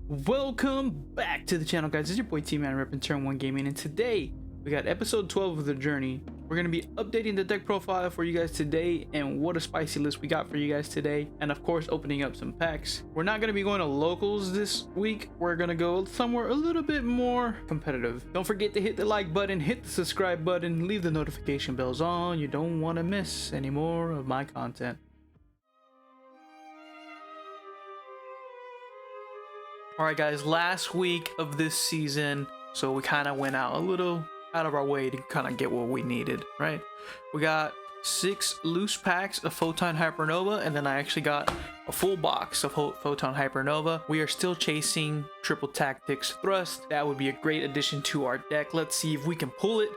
Welcome back to the channel, guys. It's your boy T-Man repping Turn 1 Gaming, and today we got episode 12 of the journey. We're going to be updating the deck profile for you guys today, and what a spicy list we got for you guys today, and of course opening up some packs. We're not going to be going to locals this week. We're going to go somewhere a little bit more competitive. Don't forget to hit the like button, hit the subscribe button, leave the notification bells on. You don't want to miss any more of my content. Alright guys, last week of this season, so we kind of went out a little out of our way to kind of get what we needed, right? We got 6 loose packs of Photon Hypernova, and then I actually got a full box of Photon Hypernova. We are still chasing Triple Tactics Thrust. That would be a great addition to our deck. Let's see if we can pull it.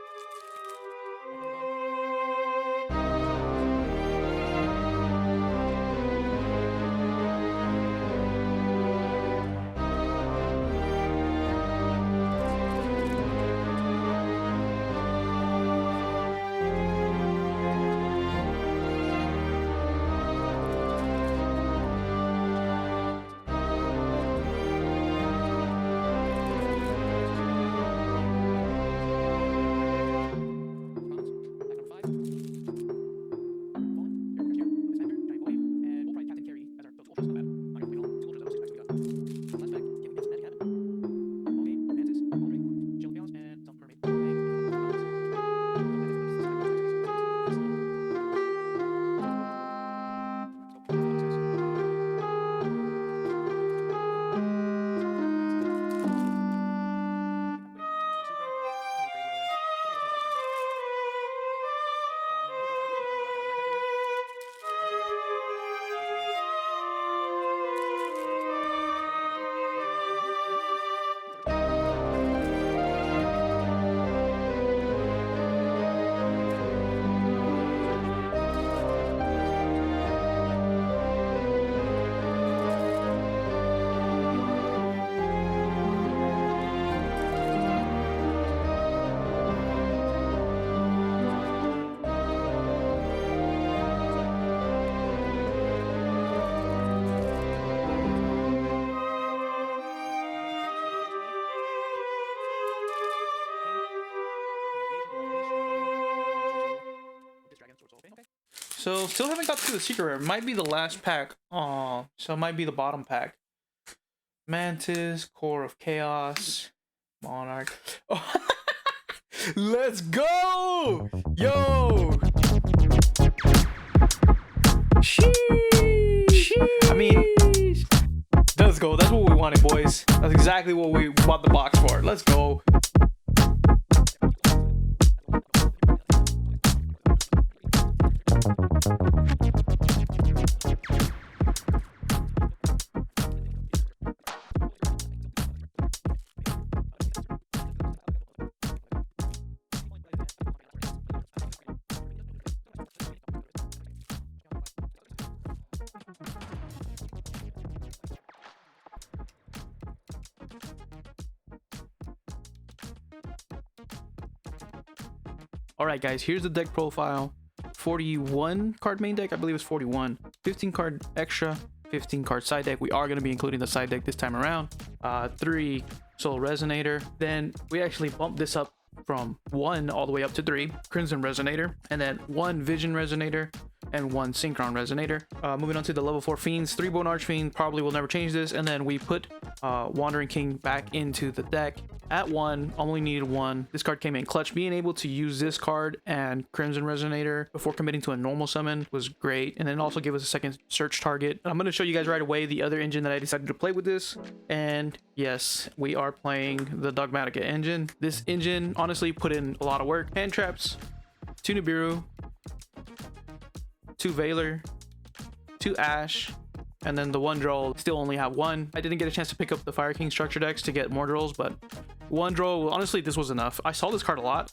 So still haven't got to the secret rare. Might be the last pack. Oh, so it might be the bottom pack. Mantis, Core of Chaos, Monarch. Oh. Let's go! Yo! Sheesh! I mean, let's go. That's what we wanted, boys. That's exactly what we bought the box for. Let's go. Alright guys, here's the deck profile. 41 card main deck, I believe it's 41. 15 card extra, 15 card side deck. We are going to be including the side deck this time around. 3 Soul Resonator. Then we actually bumped this up from 1 all the way up to 3 Crimson Resonator, and then 1 Vision Resonator and 1 Synchron Resonator. Moving on to the level 4 Fiends, 3 Bone Archfiend, probably will never change this, and then we put Wandering King back into the deck at 1. Only needed 1. This card came in clutch. Being able to use this card and Crimson Resonator before committing to a normal summon was great, and then also give us a second search target. I'm going to show you guys right away the other engine that I decided to play with this, and yes, we are playing the Dogmatica engine. This engine honestly put in a lot of work. Hand traps, 2 Nibiru, 2 Veiler, 2 Ash, and then the 1 droll. Still only have 1. I didn't get a chance to pick up the Fire King structure decks to get more drolls, but 1 droll, honestly, this was enough. I saw this card a lot.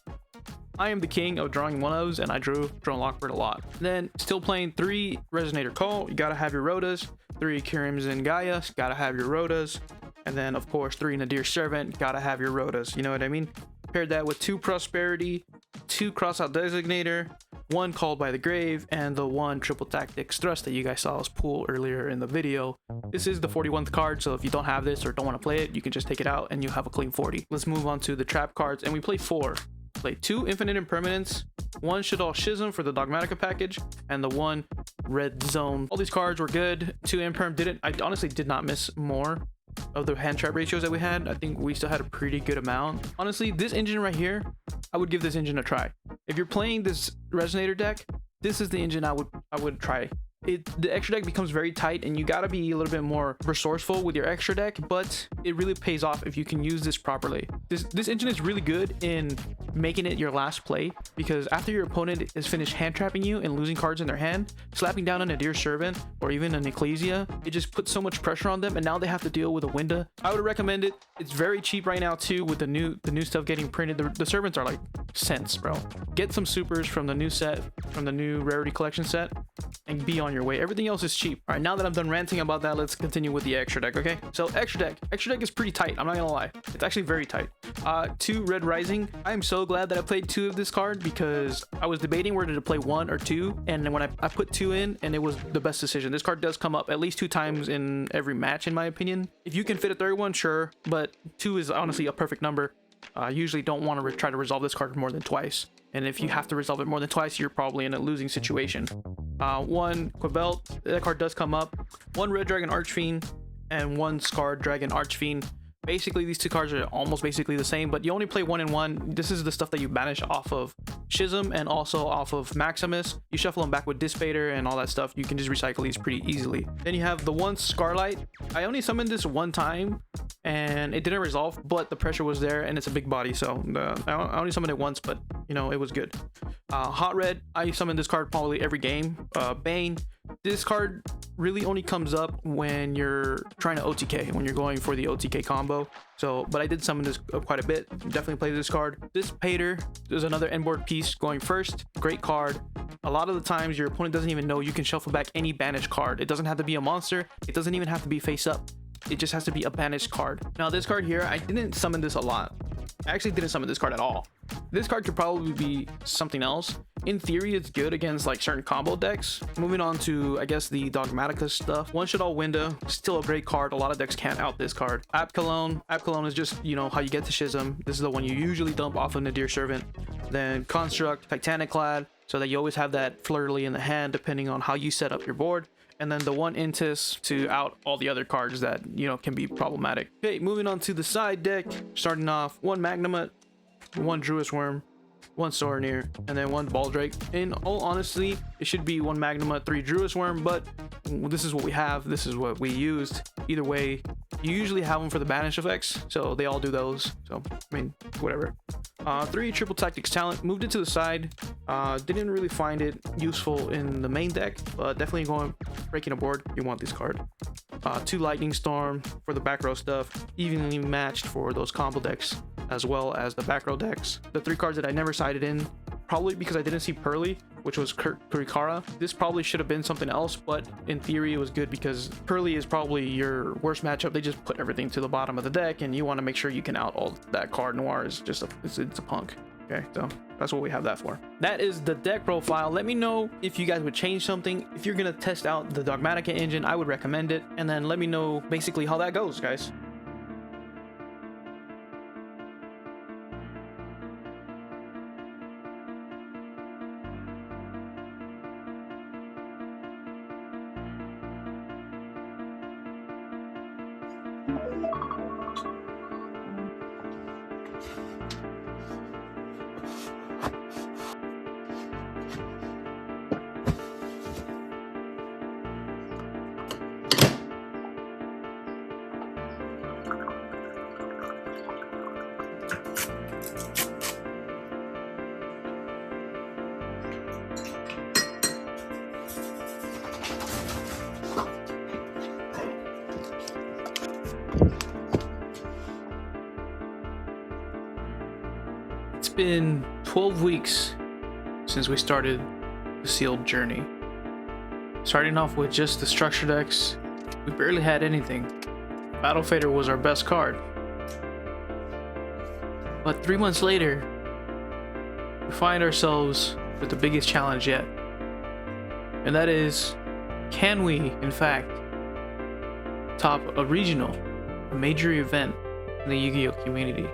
I am the king of drawing 1-ofs, and I drew Drone Lockbird a lot. Then still playing 3 Resonator Call. You gotta have your Rhodas. 3 Crimson Gaia. Gotta have your Rhodas. And then of course 3 Nadir Servant. Gotta have your Rhodas. You know what I mean? Paired that with 2 Prosperity, 2 Crossout Designator, one Called by the Grave, and the one Triple Tactics Thrust that you guys saw us pull earlier in the video. This is the 41st card, so if you don't have this or don't want to play it, you can just take it out and you'll have a clean 40. Let's move on to the trap cards, and we play 4. Play 2 Infinite Impermanence, 1 Shaddoll Schism for the Dogmatica package, and the 1 Red Zone. All these cards were good. 2 Imperm I honestly did not miss more of the hand trap ratios that we had. I think we still had a pretty good amount. Honestly, this engine right here, I would give this engine a try. If you're playing this Resonator deck, this is the engine I would try. The extra deck becomes very tight, and you gotta be a little bit more resourceful with your extra deck, but it really pays off if you can use this properly. This engine is really good in making it your last play, because after your opponent is finished hand trapping you and losing cards in their hand, slapping down on a Dear Servant or even an Ecclesia, it just puts so much pressure on them, and now they have to deal with a Winda. I would recommend it. It's very cheap right now too, with the new stuff getting printed. The servants are like cents, bro. Get some supers from the new set, from the new rarity collection set, and be on your way. Everything else is cheap. All right, now that I'm done ranting about that, let's continue with the extra deck. Okay, so extra deck is pretty tight. I'm not gonna lie, it's actually very tight. 2 Red Rising. I am so glad that I played 2 of this card, because I was debating whether to play 1 or 2, and then when I put 2 in, and it was the best decision. This card does come up at least 2 times in every match, in my opinion. If you can fit a third one, sure, but 2 is honestly a perfect number. Usually don't want to try to resolve this card more than twice, and if you have to resolve it more than twice, you're probably in a losing situation. 1 Quibelt, that card does come up. 1 Red Dragon Archfiend and 1 Scarred Dragon Archfiend. Basically, these 2 cards are almost basically the same, but you only play 1 and 1. This is the stuff that you banish off of Schism and also off of Maximus. You shuffle them back with Dissipator and all that stuff. You can just recycle these pretty easily. Then you have the 1 Scarlight. I only summoned this 1 time and it didn't resolve, but the pressure was there, and it's a big body, so I only summoned it once, but you know, it was good. Hot Red, I summoned this card probably every game. Bane. This card really only comes up when you're trying to OTK, when you're going for the OTK combo. So, but I did summon this quite a bit. Definitely play this card. Dissipator, there's another end board piece going first. Great card. A lot of the times your opponent doesn't even know you can shuffle back any banished card. It doesn't have to be a monster. It doesn't even have to be face up. It just has to be a banished card. Now this card here, I didn't summon this a lot. I actually didn't summon this card at all. This card could probably be something else. In theory, it's good against like certain combo decks. Moving on to, I guess, the Dogmatica stuff. 1 Shaddoll Winda, still a great card. A lot of decks can't out this card. Apkalone. Apkalone is just, you know, how you get to Schism. This is the one you usually dump off of Nadir Servant. Then Construct, Titanic Clad, so that you always have that Fleur-de-Lis in the hand depending on how you set up your board. And then the 1 Intis to out all the other cards that, you know, can be problematic. Okay, moving on to the side deck. Starting off, 1 Magnamut, 1 Druis Worm, 1 Soronir, and then 1 Baldrake. In all honesty, it should be 1 Magnamut, 3 Druis Worm, but this is what we have. This is what we used. Either way, you usually have them for the banish effects, so they all do those. So, I mean, whatever. 3 Triple Tactics Talent. Moved it to the side. Didn't really find it useful in the main deck, but definitely going breaking a board. You want this card. 2 Lightning Storm for the back row stuff. Evenly matched for those combo decks, as well as the back row decks. The 3 cards that I never sided in, probably because I didn't see Pearly, which was Kurikara. This probably should have been something else, but in theory it was good because Pearly is probably your worst matchup. They just put everything to the bottom of the deck, and you want to make sure you can out all that card. Noir is just it's a punk. Okay, so that's what we have that for. That is the deck profile. Let me know if you guys would change something. If you're gonna test out the Dogmatica engine, I would recommend it, and then let me know basically how that goes, guys. It's been 12 weeks since we started the sealed journey. Starting off with just the structure decks, we barely had anything. Battle Fader was our best card. But 3 months later, we find ourselves with the biggest challenge yet. And that is, can we, in fact, top a regional, a major event in the Yu-Gi-Oh community?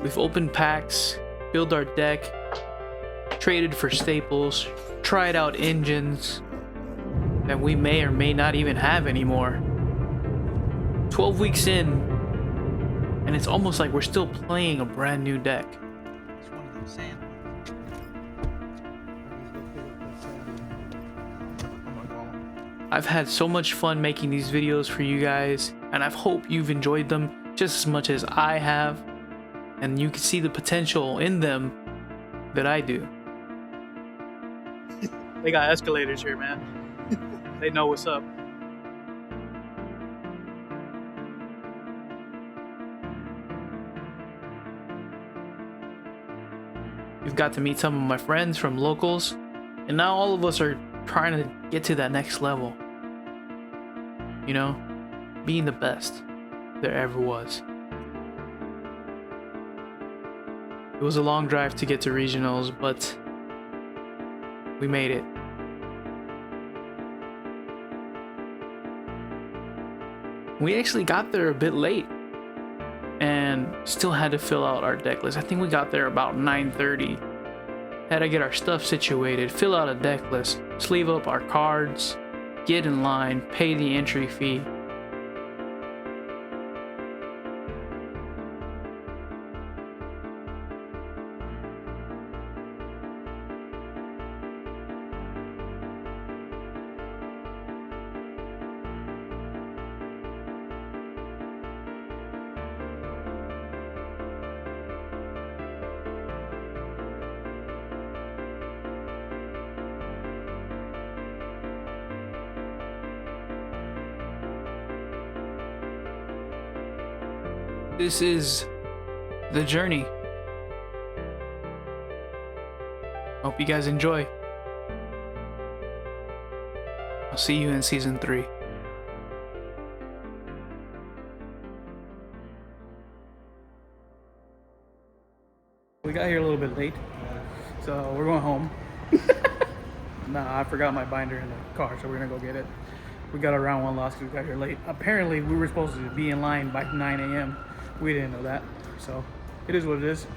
We've opened packs, built our deck, traded for staples, tried out engines that we may or may not even have anymore. 12 weeks in, and it's almost like we're still playing a brand new deck. It's one of them sand ones. I've had so much fun making these videos for you guys, and I hope you've enjoyed them just as much as I have, and you can see the potential in them that I do. They got escalators here, man. They know what's up. We've got to meet some of my friends from locals, and now all of us are trying to get to that next level. You know, being the best there ever was. It was a long drive to get to regionals, but we made it. We actually got there a bit late and still had to fill out our deck list. I think we got there about 9:30. Had to get our stuff situated, fill out a deck list, sleeve up our cards, get in line, pay the entry fee. This is the journey. Hope you guys enjoy. I'll see you in season 3. We got here a little bit late, so we're going home. Nah, I forgot my binder in the car, so we're gonna go get it. We got a round 1 loss because we got here late. Apparently, we were supposed to be in line by 9 a.m. We didn't know that, so it is what it is.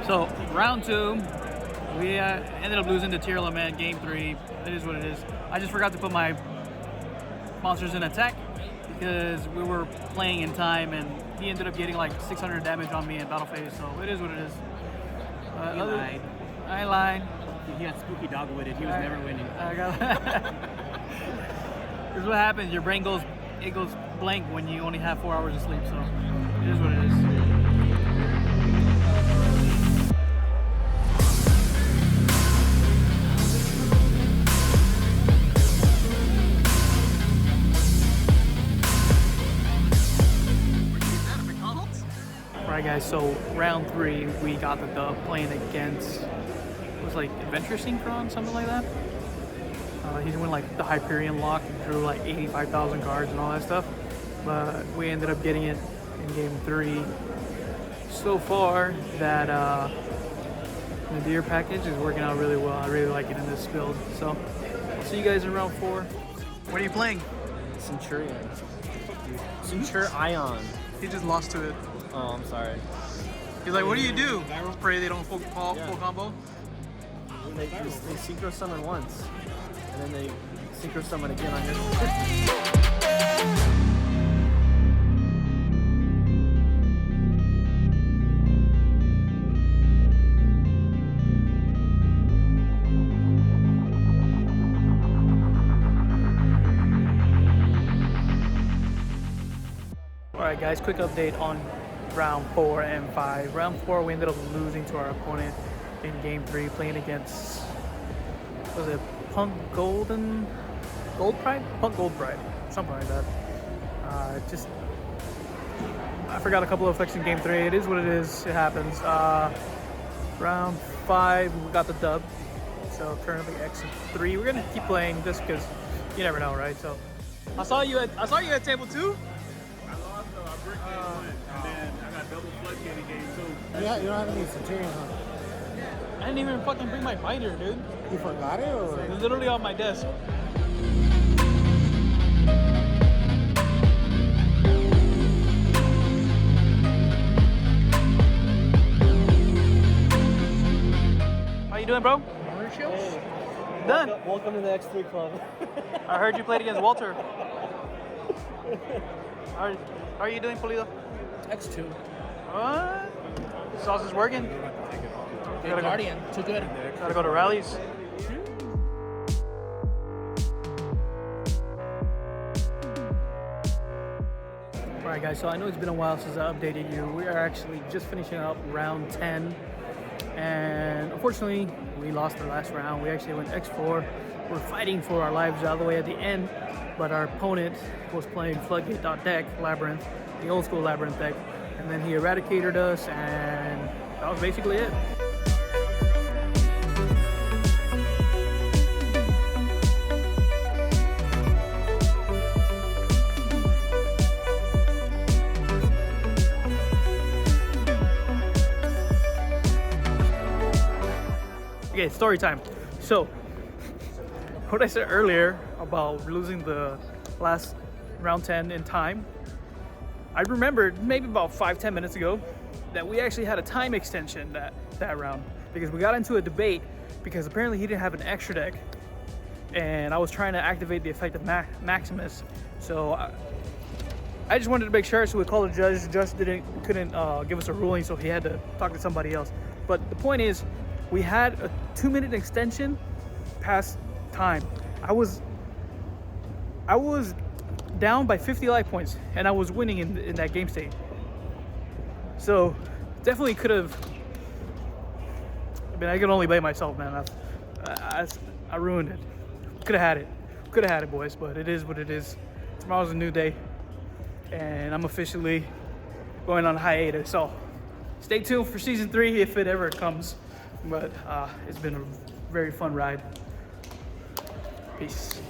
So round 2, we ended up losing to Tier Lament game 3. It is what it is. I just forgot to put my monsters in attack because we were playing in time, and he ended up getting like 600 damage on me in battle phase. So it is what it is. He lied. I lied. He got spooky dog-witted. He was never winning. This is what happens. Your brain goes blank when you only have 4 hours of sleep. So it is what it is. Alright guys, so round 3 we got the dub playing against, it was like Adventure Synchron, something like that. He's doing like the Hyperion lock and drew like 85,000 cards and all that stuff, but we ended up getting it in game 3. So far that the deer package is working out really well. I really like it in this build. So I'll see you guys in round 4. What are you playing? Centurion. Centurion. He just lost to it. Oh, I'm sorry. He's like, what do you do? Pray they don't full combo? They synchro summon once, and then they synchro summon again on your... guys, quick update on round 4 and 5. Round 4, we ended up losing to our opponent in game 3, playing against, was it Punk Gold Pride? Punk Gold Pride, something like that. Just, I forgot a couple of effects in game 3. It is what it is. It happens. Round 5, we got the dub. So currently X3. We're gonna keep playing just because you never know, right? So I saw you at table 2. I lost though. I bricked game 1, and then I got double floodgate in game 2. Yeah, you don't have any Centurion, huh? I didn't even fucking bring my biter, dude. You forgot it, or? It's literally on my desk. How you doing, bro? Hey, Done. welcome to the X3 club. I heard you played against Walter. How are you doing, Pulido? X2. What? Sauce is working. Good Guardian. Too good. Gotta go to rallies. Alright guys, so I know it's been a while since I updated you. We are actually just finishing up round 10. And unfortunately, we lost our last round. We actually went X4. We're fighting for our lives all the way at the end. But our opponent was playing Floodgate.deck, Labyrinth, the old school Labyrinth deck. And then he eradicated us, and that was basically it. Okay, story time. So, what I said earlier about losing the last round 10 in time, I remembered maybe about 5-10 minutes ago that we actually had a time extension that round, because we got into a debate because apparently he didn't have an extra deck, and I was trying to activate the effect of Maximus. So I just wanted to make sure, so we called the judge. The judge couldn't give us a ruling, so he had to talk to somebody else. But the point is, we had a 2-minute extension past time. I was down by 50 life points, and I was winning in that game state. So definitely could have. I mean, I can only blame myself, man. I ruined it. Could have had it, boys. But it is what it is. Tomorrow's a new day, and I'm officially going on hiatus. So stay tuned for season 3 if it ever comes. But it's been a very fun ride. Peace.